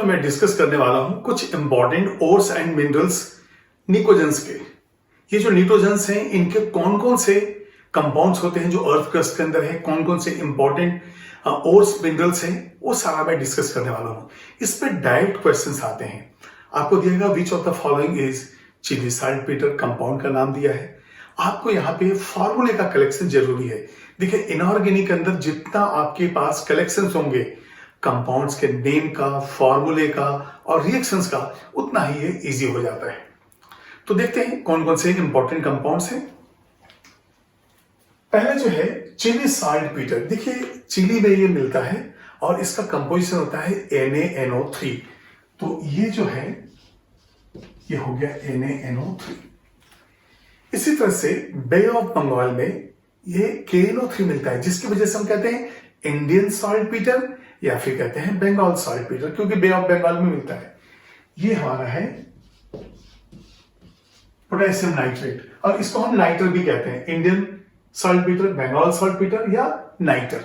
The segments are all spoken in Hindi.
में मैं डिस्कस करने वाला हूं कुछ important ores and minerals pnictogens के। ये जो निकोजेंस हैं इनके कौन कौन से कंपाउंड्स होते हैं जो अर्थ क्रस्ट के अंदर है, कौन कौन से इंपॉर्टेंट ओर्स मिनरल्स हैं, वो सारा मैं डिस्कस करने वाला हूं। इस पे डायरेक्ट क्वेश्चंस आते हैं। आपको दिएगा which of the following is Chile saltpetre, compound का नाम दिया है। आपको यहाँ पे फॉर्मूले का कलेक्शन जरूरी है। देखिए इनऑर्गेनिक के अंदर जितना आपके पास कलेक्शन होंगे कंपाउंड्स के नेम का, फॉर्मूले का और रिएक्शंस का, उतना ही ये इजी हो जाता है। तो देखते हैं कौन कौन से इंपॉर्टेंट कंपाउंड्स हैं। पहले जो है चिली साल्टपेटर। देखिए चिली में ये मिलता है और इसका कंपोजिशन होता है NaNO3। तो ये जो है ये हो गया NaNO3। इसी तरह से बे ऑफ बंगाल में ये KNO3 मिलता है, जिसकी वजह से हम कहते हैं इंडियन साल्टपेटर या फिर कहते हैं बंगाल साल्टपेटर, क्योंकि बे ऑफ बंगाल में मिलता है। ये हमारा है पोटेशियम नाइट्रेट और इसको हम नाइटर भी कहते हैं, इंडियन साल्टपेटर, बंगाल साल्टपेटर या नाइटर।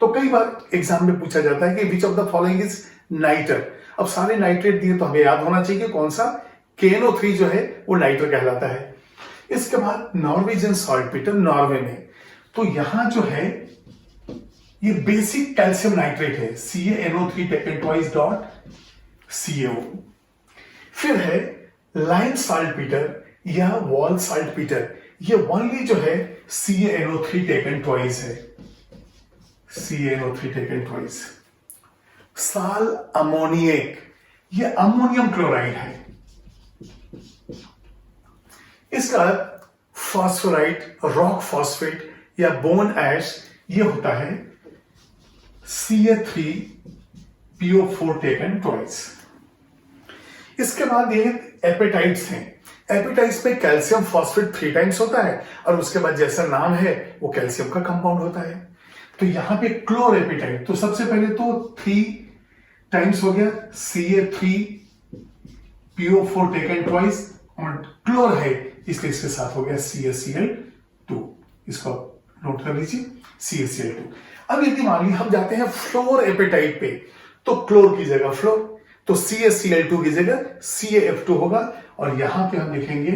तो कई बार एग्जाम में पूछा जाता है कि which of the following is nitre. अब सारे नाइट्रेट दिए तो हमें याद होना चाहिए कौन सा KNO3 जो है वो नाइटर कहलाता है। इसके बाद नॉर्वेजियन साल्टपेटर, नॉर्वे में, तो यहां जो है ये बेसिक कैल्शियम नाइट्रेट है, CaNO3 taken twice dot CaO। फिर है लाइम साल्टपेटर या वॉल साल्टपेटर, ये ओनली जो है CaNO3 टेकन ट्वाइस है, CaNO3 टेकन ट्वाइस। साल अमोनियक, ये अमोनियम क्लोराइड है। इसका फॉस्फोराइट, रॉक फॉस्फेट या बोन एश, ये होता है Ca3PO4 टेकन ट्वाइस। इसके बाद ये एपेटाइट्स हैं। एपेटाइट्स में कैल्शियम फॉस्फेट 3 टाइम्स होता है और उसके बाद जैसा नाम है वो कैल्शियम का कंपाउंड होता है। तो यहां पे क्लोर एपेटाइट, तो सबसे पहले तो 3 टाइम्स हो गया Ca3PO4 टेकन ट्वाइस और क्लोर है इसलिए इसके साथ हो गया CaCl2। इसको नोट कर लीजिए CaCl2। अब यदि मान लीजिए हम जाते हैं फ्लोर एपेटाइट पे, तो क्लोर की जगह फ्लोर, तो CaCl2 की जगह CaF2 होगा और यहां पे हम लिखेंगे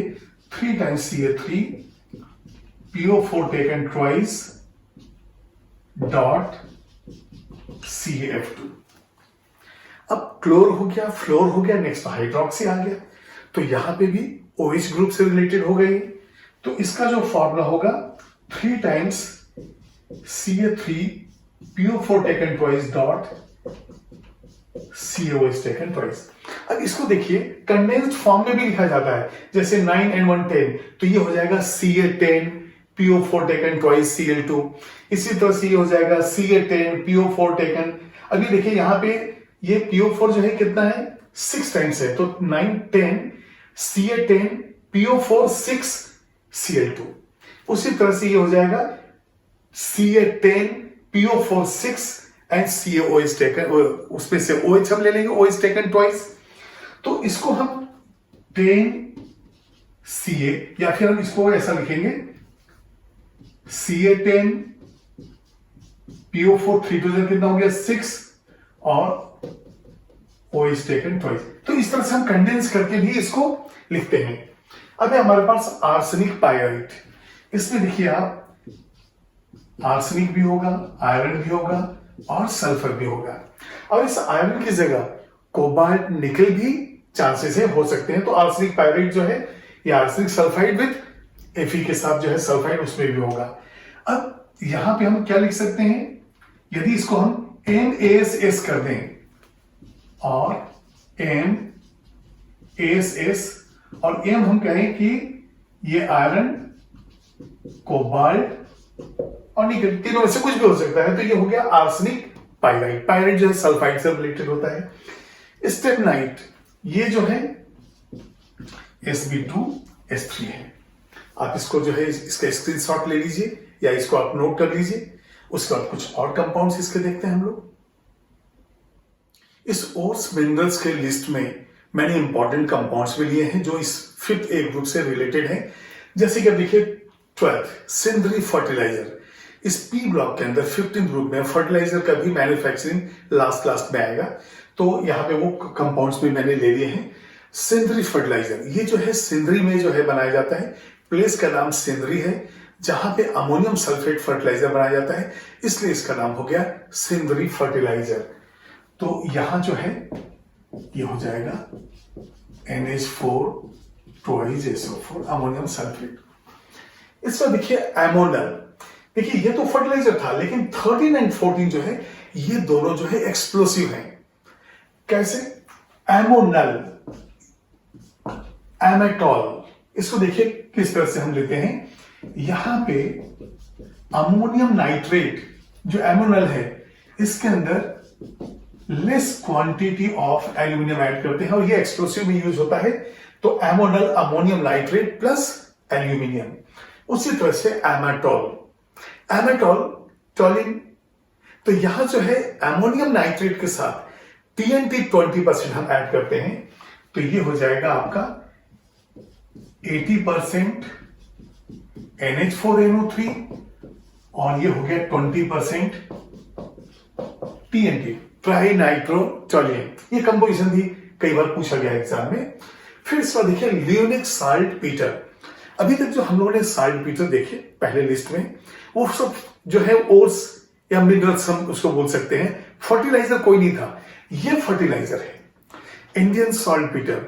3 times Ca3PO4 taken twice dot CaF2। अब क्लोर हो गया, फ्लोर हो गया, नेक्स्ट हाइड्रोक्सी आ गया, तो यहां पे भी OH ग्रुप से रिलेटेड हो गई। तो इसका जो फॉर्मूला होगा 3 times Ca3PO4 taken twice dot CaOH taken twice. अब इसको देखिए कंडेंस्ड फॉर्म में भी लिखा जाता है, जैसे 9 and 1 10, तो ये हो जाएगा Ca10PO4 टेकन ट्वाइस Cl2। इसी तरह से ये हो जाएगा Ca10PO4 टेकन। अभी देखिए यहां पे ये PO4 जो है कितना है 6 टाइम्स है, तो 9 10 Ca10PO4 6 Cl2। उसी तरह से ये हो जाएगा Ca10PO4 6 एंड CaOH टेकन, उसमें से OH हम ले लेंगे, OH टेकन ट्वाइस। तो इसको हम 10 Ca या फिर हम इसको ऐसा लिखेंगे Ca10PO4 3 टू कितना हो गया 6 और OH टेकन ट्वाइस। तो इस तरह से हम कंडेंस करके भी इसको लिखते हैं। अब है हमारे पास आर्सेनिक पायराइट। इसमें देखिए आप आर्सेनिक भी होगा, आयरन भी होगा और सल्फर भी होगा। और इस आयरन की जगह कोबाल्ट, निकल भी चांसेस है हो सकते हैं। तो आर्सेनिक पायराइट जो है ये आर्सेनिक सल्फाइड विद Fe के साथ जो है सल्फाइड, उसमें भी होगा। अब यहां पे हम क्या लिख सकते हैं, यदि इसको हम NaSS कर दें और NaSS और M हम कहें कि ये आयरन, कोबाल्ट और निकल, तीनों में से कुछ भी हो सकता है, तो ये हो गया आर्सेनिक पायराइट। पायराइट जो है सल्फाइड से रिलेटेड होता है। स्टेबनाइट, ये जो है Sb2S3 है। आप इसको जो है इसका स्क्रीनशॉट ले लीजिए या इसको आप नोट कर लीजिए। उसके बाद कुछ और कंपाउंड्स इसके देखते हैं हम लोग। इस ओर्स मिनरल्स के लिस्ट में मैंने इंपॉर्टेंट कंपाउंड्स भी लिए हैं जो इस 5th A ग्रुप से रिलेटेड हैं। जैसे कि अब देखिए 12th सिंदरी फर्टिलाइजर, इस P ब्लॉक के अंदर 15th ग्रुप में फर्टिलाइजर का भी मैन्युफैक्चरिंग लास्ट में आएगा। तो यहाँ पे वो कंपाउंड्स भी मैंने ले लिए हैं। सिंदरी फर्टिलाइजर, ये जो है सिंदरी में जो है बनाया जाता है। प्लेस का नाम सिंदरी है जहां पे अमोनियम सल्फेट फर्टिलाइजर बनाया जाता है, इसलिए इसका नाम हो गया सिंदरी फर्टिलाइजर। तो यहां जो है ये हो जाएगा NH4 twice SO4 ammonium sulphate. इसमें देखिए एमोनल, देखिए ये तो फर्टिलाइजर था, लेकिन 13 एंड 14 जो है ये दोनों जो है एक्सप्लोसिव हैं। कैसे? एमोनल, एमेटॉल, इसको देखिए किस तरह से हम लेते हैं। यहां पे अमोनियम नाइट्रेट जो एमोनल है इसके अंदर less quantity of aluminium add करते हैं और ये एक्सप्लोसिव में यूज होता है। तो एमोनल अमोनियम नाइट्रेट प्लस एल्यूमिनियम। उसी तरह से एमेटॉल, एमेटॉल टॉलिन, तो यहां जो है एमोनियम नाइट्रेट के साथ TNT 20% हम ऐड करते हैं, तो ये हो जाएगा आपका 80% NH4NO3 और ये हो गया 20% TNT ट्राई नाइट्रोटोलियन। ये कंपोजिशन भी कई बार पूछा गया एग्जाम में। फिर इस बार देखिए लियोनिक साल्ट पीटर। अभी तक जो हम लोगों ने साल्ट पीटर देखे पहले लिस्ट में, वो सब जो है ओर्स या मिनरल्स हम उसको बोल सकते हैं, फर्टिलाइजर कोई नहीं था। ये फर्टिलाइजर है Indian salt Peter,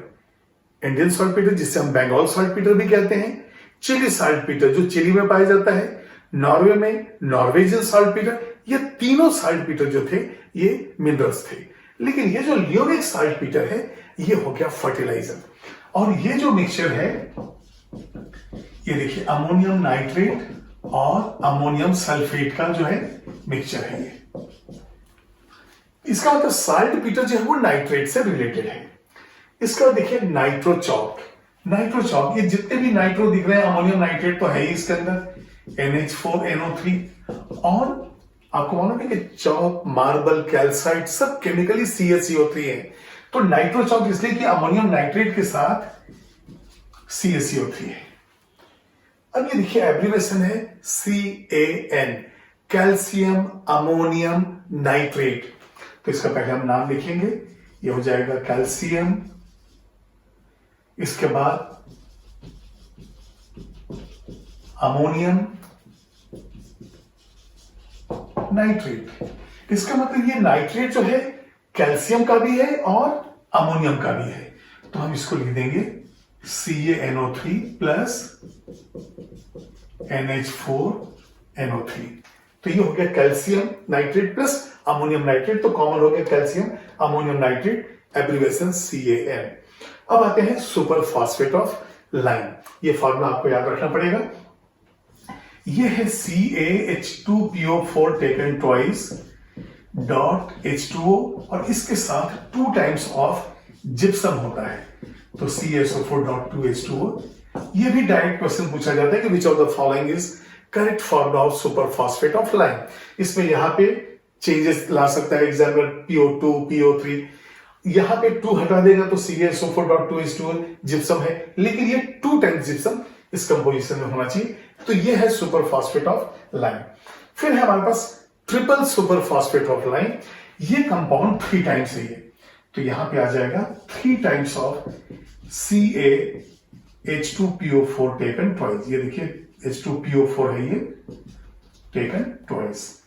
Indian salt Peter जिसे हम बंगाल सॉल्ट पीटर भी कहते हैं, चिली सॉल्ट पीटर जो चिली में पाया जाता है, नॉर्वे में नॉर्वेजियन सॉल्ट पीटर, ये तीनों सॉल्ट पीटर जो थे ये मिनरल्स थे। लेकिन ये जो लियोनिक सॉल्ट पीटर है ये हो गया फर्टिलाइजर। और ये जो मिक्सचर है ये देखिए अमोनियम नाइट्रेट और अमोनियम सल्फेट का जो है मिक्सचर है ये। इसका मतलब साल्ट पीटर जो है वो नाइट्रेट से रिलेटेड है। इसका देखिए नाइट्रो चौक, नाइट्रो चौक, ये जितने भी नाइट्रो दिख रहे हैं अमोनियम नाइट्रेट तो है ही इसके अंदर, NH4NO3। और आपको मालूम है कि चौक, मार्बल, कैल्साइट सब केमिकली CaCO3 है। तो नाइट्रो चौक इसलिए कि अमोनियम नाइट्रेट के साथ CaCO3 है। अब ये देखिए एब्रिवेशन है CAN, कैल्शियम अमोनियम नाइट्रेट। तो इसका पहले हम नाम लिखेंगे, ये हो जाएगा कैल्शियम, इसके बाद अमोनियम नाइट्रेट। इसका मतलब ये नाइट्रेट जो है कैल्शियम का भी है और अमोनियम का भी है। तो हम इसको लिख देंगे CaNO3 प्लस NH4NO3। तो ये हो गया calcium nitrate plus ammonium nitrate, तो कॉमन हो गया calcium ammonium nitrate, abbreviation CAN। अब आते हैं सुपर फॉस्फेट ऑफ लाइम। ये फॉर्मूला आपको याद रखना पड़ेगा। ये है CaH2PO4 taken twice dot H2O और इसके साथ 2 टाइम्स ऑफ जिप्सम होता है, तो CaSO4.2H2O। ये भी डायरेक्ट क्वेश्चन पूछा जाता है कि which of the following is correct formula of super phosphate of lime. इसमें यहां पे चेंजेस ला सकता है एग्जामिनर, PO2 PO3, यहां पे 2 हटा देगा तो CaSO4.2H2O जिप्सम है, लेकिन ये 2 टाइम्स जिप्सम इस कंपोजिशन में होना चाहिए। तो ये है सुपर फॉस्फेट ऑफ लाइम। फिर है हमारे पास triple super phosphate of lime. ये कंपाउंड 3 टाइम्स है ये, तो यहां पे आ जाएगा 3 times of CaH2PO4 taken twice. ये देखिए H2PO4 है ये, टेकन ट्वाइस।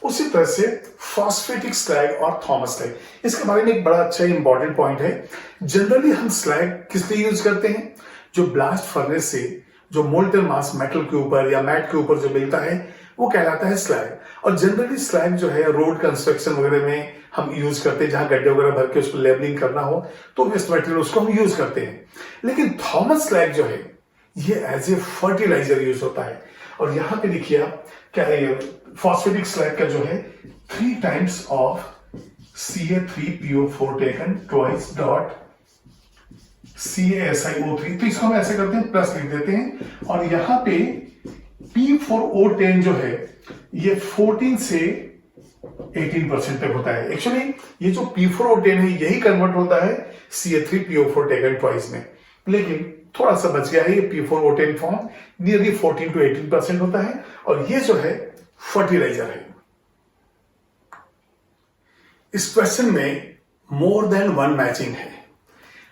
उसी तरह से फॉस्फेटिक स्लैग और थॉमस स्लैग, इसके बारे में एक बड़ा अच्छा इंपॉर्टेंट पॉइंट है। जनरली हम स्लैग किस लिए यूज करते हैं? जो ब्लास्ट फर्नेस से जो मोल्टन मास मेटल के ऊपर या मैट के ऊपर जो मिलता है वो कहलाता है स्लैग। और जनरली स्लैग जो है रोड कंस्ट्रक्शन वगैरह में हम यूज करते हैं, जहां गड्ढे वगैरह भर के उसको लेबलिंग करना हो तो वेस्ट मटेरियल उसको हम यूज करते हैं। लेकिन थॉमस स्लैग जो है ये एज ए फर्टिलाइजर यूज होता है। और यहां पे देखिए आप क्या है, ये फॉस्फेटिक स्लैग का जो है 3 times of Ca3PO4 taken twice dot CaSiO3। तो इसको हम ऐसे करते हैं, प्लस लिख देते हैं। और यहां पे P4O10 जो है ये 14 से 18% तक होता है। एक्चुअली ये जो P4O10 है यही कन्वर्ट होता है Ca3PO4 टेकन ट्वाइस में, लेकिन थोड़ा सा बच गया है। ये P4O10 फॉर्म नियरली 14 to 18% होता है और ये जो है फर्टिलाइजर है। इस क्वेश्चन में मोर देन वन मैचिंग है।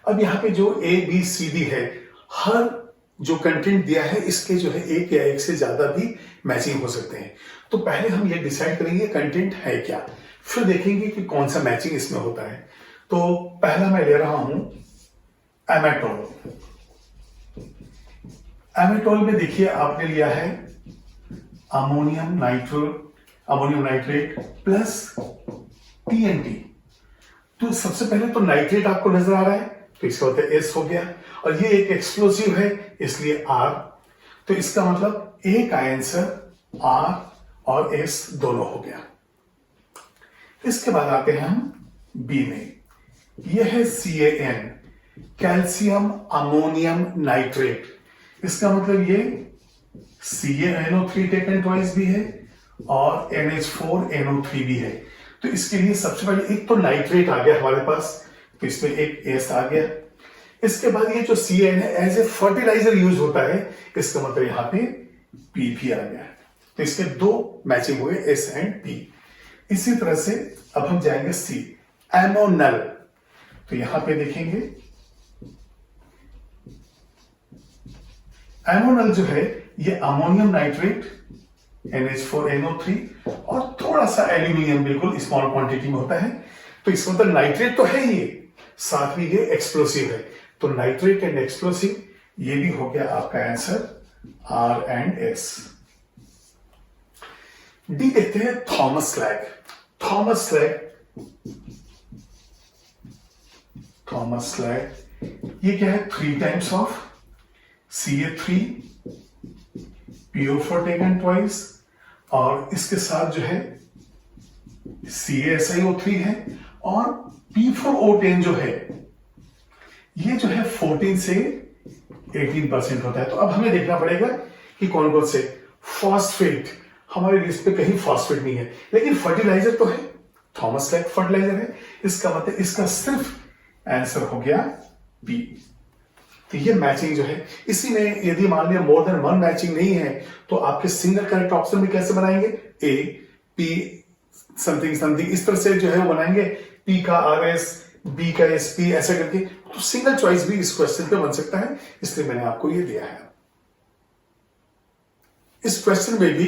अब यहाँ पे जो ए बी सी डी है, हर जो कंटेंट दिया है इसके जो है एक या एक से ज्यादा भी मैचिंग हो सकते हैं। तो पहले हम ये डिसाइड करेंगे कंटेंट है क्या, फिर देखेंगे कि कौन सा मैचिंग इसमें होता है। तो पहला मैं ले रहा हूं एमेटोल। एमेटोल में देखिए आपने लिया है अमोनियम नाइट्रेट प्लस TNT। तो सबसे पहले तो नाइट्रेट आपको नजर आ रहा है, तो इसका होता है S हो गया, और ये एक एक्सप्लोसिव है इसलिए R। तो इसका मतलब A का आंसर R और S दोनों हो गया। इसके बाद आते हैं हम B में। यह है CaN, कैल्शियम अमोनियम नाइट्रेट। इसका मतलब ये CaNO3 टेकन ट्वाइस भी है और NH4NO3 भी है। तो इसके लिए सबसे पहले एक तो नाइट्रेट आ गया हमारे पास, तो इसमें एक S आ गया। इसके बाद ये जो CaN है एज ए फर्टिलाइजर यूज होता है, इसका मतलब यहां पे P भी आ गया। तो इसके दो मैचिंग हुए S एंड P। इसी तरह से अब हम जाएंगे C, एमोनल। तो यहां पे देखेंगे एमोनल जो है ये अमोनियम नाइट्रेट NH4NO3 और थोड़ा सा एल्यूमिनियम बिल्कुल स्मॉल क्वांटिटी में होता है। तो इसका मतलब नाइट्रेट तो है ही, साथ में ये एक्सप्लोसिव है। तो नाइट्रेट एंड एक्सप्लोसिव, ये भी हो गया आपका answer R and S। D देखते हैं थॉमस स्लैग। थॉमस स्लैग ये क्या है, 3 times of Ca3 PO4 taken twice, और इसके साथ जो है CaSiO3 है, और P4O10 जो है ये जो है 14 से 18% होता है। तो अब हमें देखना पड़ेगा कि कौन कौन से फॉस्फेट, हमारे लिस्ट पे कहीं फॉस्फेट नहीं है, लेकिन फर्टिलाइजर तो है, थॉमस स्लैग फर्टिलाइजर है। इसका मतलब इसका सिर्फ आंसर हो गया बी। तो ये मैचिंग जो है, इसी में यदि मान लिया मोर देन वन मैचिंग नहीं है तो आपके सिंगल करेक्ट ऑप्शन में कैसे बनाएंगे, ए पी समथिंग समथिंग इस तरह से जो है वो बनाएंगे, पी का RS, बी का SP ऐसा करके। तो सिंगल चॉइस भी इस क्वेश्चन पे बन सकता है, इसलिए मैंने आपको ये दिया है। इस क्वेश्चन में भी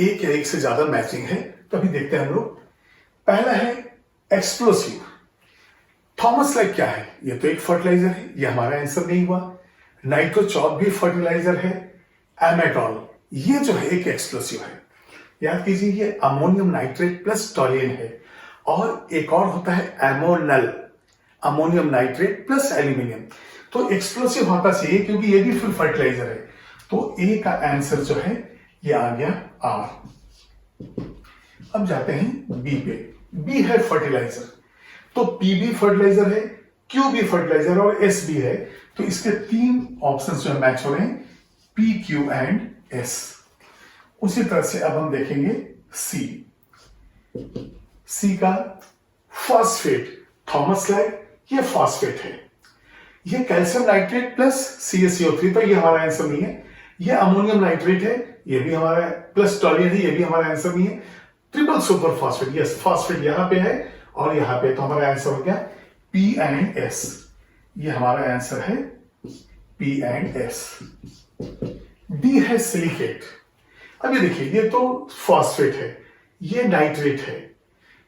एक या एक से ज्यादा मैचिंग है, तो अभी देखते हैं हम लोग। पहला है एक्सप्लोसिव। थॉमस स्लैग क्या है, ये तो एक फर्टिलाइजर है, ये हमारा आंसर नहीं हुआ। नाइट्रोचॉक भी फर्टिलाइजर है। एमेटॉल ये जो है एक एक्सप्लोसिव है, याद कीजिए ये अमोनियम नाइट्रेट प्लस टॉलियन है। और एक और होता है एमोनल, अमोनियम नाइट्रेट प्लस एल्यूमिनियम। तो एक्सप्लोसिव होता चाहिए क्योंकि ये भी फिर फर्टिलाइजर है। तो ए का आंसर जो है ये आ गया R। अब जाते हैं बी पे। बी है फर्टिलाइजर, तो पी भी फर्टिलाइजर है, क्यू भी फर्टिलाइजर और एस भी है। तो इसके 3 ऑप्शंस जो मैच हो रहे हैं, पी क्यू एंड एस। उसी तरह से अब हम देखेंगे सी। सी का फॉस्फेट, थॉमस स्लैग ये फॉस्फेट है। ये कैल्शियम नाइट्रेट प्लस CaCO3, तो ये हमारा आंसर नहीं है। ये अमोनियम नाइट्रेट है, ये भी हमारा प्लस टॉलियन है, ये भी हमारा आंसर नहीं है। Triple super phosphate, yes phosphate यहां पे है और यहां पे, तो हमारा आंसर हो गया P एंड S। ये हमारा आंसर है P एंड S। डी है सिलिकेट। अब ये देखिए ये तो फॉस्फेट है, ये नाइट्रेट है,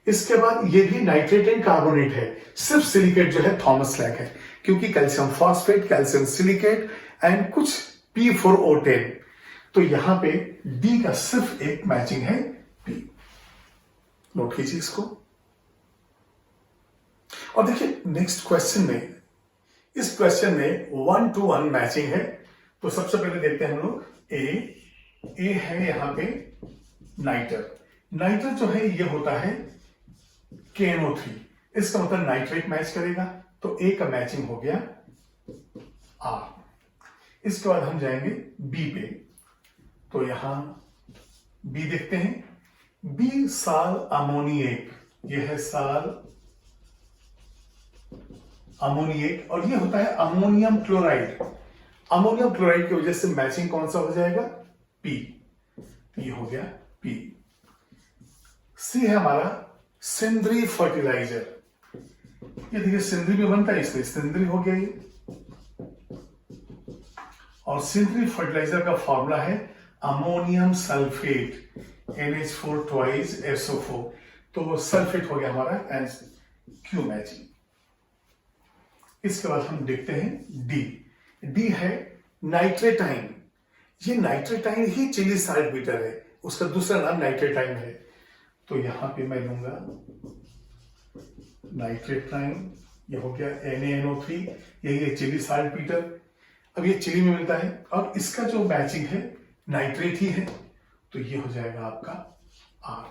इसके बाद ये भी नाइट्रेट एंड कार्बोनेट है। सिर्फ सिलिकेट जो है थॉमस स्लैग है, क्योंकि calcium phosphate, calcium silicate and कुछ P4O10। तो यहां पे डी का सिर्फ एक मैचिंग है P। नोट कीजिए इसको। और देखिए नेक्स्ट क्वेश्चन में, इस क्वेश्चन में 1 to 1 मैचिंग है। तो सबसे पहले देखते हैं हम लोग ए है यहां पे नाइटर। नाइटर जो है ये होता है KNO3, इसका मतलब नाइट्रेट मैच करेगा, तो ए का मैचिंग हो गया R। इसके बाद हम जाएंगे बी पे। तो यहां बी देखते हैं, बी साल अमोनिएट, यह है साल अमोनिएट, और ये होता है अमोनियम क्लोराइड। अमोनियम क्लोराइड की वजह से मैचिंग कौन सा हो जाएगा, P। ये हो गया P। सी है हमारा सिंदरी फर्टिलाइजर। ये देखिए सिंदरी में बनता है, इसलिए सिंदरी हो गया ये। और सिंदरी फर्टिलाइजर का फॉर्मूला है ammonium sulphate NH4 twice SO4, तो वो सल्फेट हो गया हमारा Q मैचिंग। इसके बाद हम देखते हैं डी है नाइट्रेटाइन। ये नाइट्रेटाइन ही चिली साल्ट बीटर है, उसका दूसरा नाम नाइट्रेटाइन है। तो यहां पे मैं लूंगा नाइट्रेटाइन, ये हो गया NaNO3, यही है चिली साल्ट बीटर। अब ये चिली में मिलता है और इसका जो मैचिंग है नाइट्रेट ही है, तो ये हो जाएगा आपका R।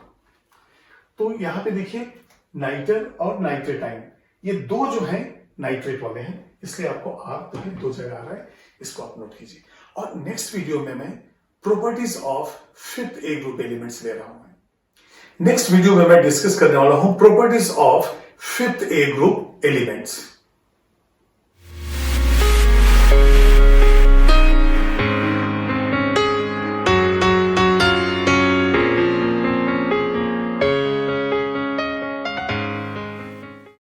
तो यहां पे देखिए नाइटर और नाइट्रेटाइन ये दो जो है नाइट्रेट वाले हैं, इसलिए आपको R जो है दो जगह आ रहा है, इसको आप नोट कीजिए। और नेक्स्ट वीडियो में मैं properties of 5th A group elements ले रहा हूं। नेक्स्ट वीडियो में मैं डिस्कस करने वाला हूं properties of 5th A group elements.